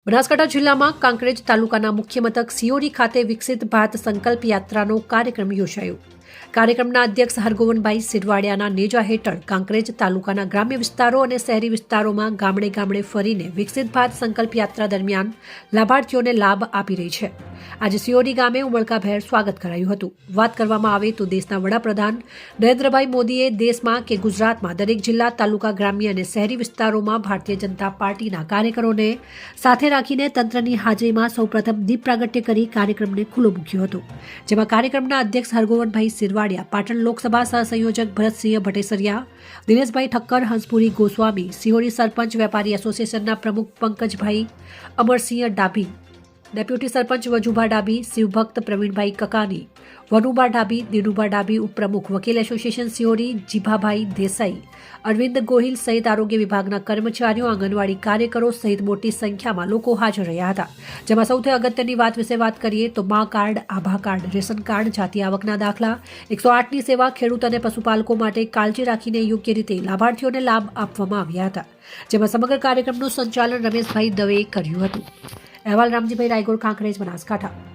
બનાસકાંઠા જિલ્લામાં કાંકરેજ તાલુકાના મુખ્ય મથક સિયોરી ખાતે વિકસિત ભારત સંકલ્પ યાત્રાનો કાર્યક્રમ યોજાયો. કાર્યક્રમના અધ્યક્ષ હરગોવનભાઈ સિરવાડિયાના નેજા હેઠળ કાંકરેજ તાલુકાના ગ્રામ્ય વિસ્તારો અને શહેરી વિસ્તારોમાં ગામડે ગામડે ફરીને વિકસિત ભારત સંકલ્પ યાત્રા દરમિયાન લાભાર્થીઓને લાભ આપી રહી છે. આજે સિયોરી ગામે ઉમળકાભેર સ્વાગત કરાયું હતું. વાત કરવામાં આવે તો દેશના વડાપ્રધાન નરેન્દ્રભાઈ મોદીએ દેશમાં કે ગુજરાતમાં દરેક જિલ્લા, તાલુકા, ગ્રામ્ય અને શહેરી વિસ્તારોમાં ભારતીય જનતા પાર્ટીના કાર્યકરોને સાથે રાખીને તંત્રની હાજરીમાં સૌપ્રથમ દીપ પ્રાગટ્ય કરી કાર્યક્રમને ખુલ્લો મૂક્યો હતો. જેમાં કાર્યક્રમના અધ્યક્ષ હરગોવનભાઈ સિરવાડિયા, પાટણ લોકસભા સહસંયોજક ભરતસિંહ ભટેસરિયા, દિનેશભાઈ ઠક્કર, હંસપુરી ગોસ્વામી, સિહોરી સરપંચ વેપારી એસોસિએશનના પ્રમુખ પંકજભાઈ અમરસિંહ ડાભી, ડેપ્યુટી સરપંચ વજુભા ડાભી, શિવભક્ત પ્રવીણભાઈ કકાની, વનુભા ડાભી, દિનુભા ડાભી, ઉપપ્રમુખ વકીલ એસોસિએશન સિહોરી જીભાભાઈ દેસાઈ, અરવિંદ ગોહિલ સહિત આરોગ્ય વિભાગના કર્મચારીઓ, આંગણવાડી કાર્યકરો સહિત મોટી સંખ્યામાં લોકો હાજર રહ્યા હતા. જેમાં સૌથી અગત્યની વાત વિશે વાત કરીએ તો મા કાર્ડ, આભા કાર્ડ, રેશન કાર્ડ, જાતિ આવકના દાખલા, 108ની સેવા, ખેડૂત અને પશુપાલકો માટે કાળજી રાખીને યોગ્ય રીતે લાભાર્થીઓને લાભ આપવામાં આવ્યા હતા. જેમાં સમગ્ર કાર્યક્રમનું સંચાલન રમેશભાઈ દવેએ કર્યું હતું. અહેવાલ રામજીભાઈ રાયગોર, કાંકરેજ, બનાસકાંઠા.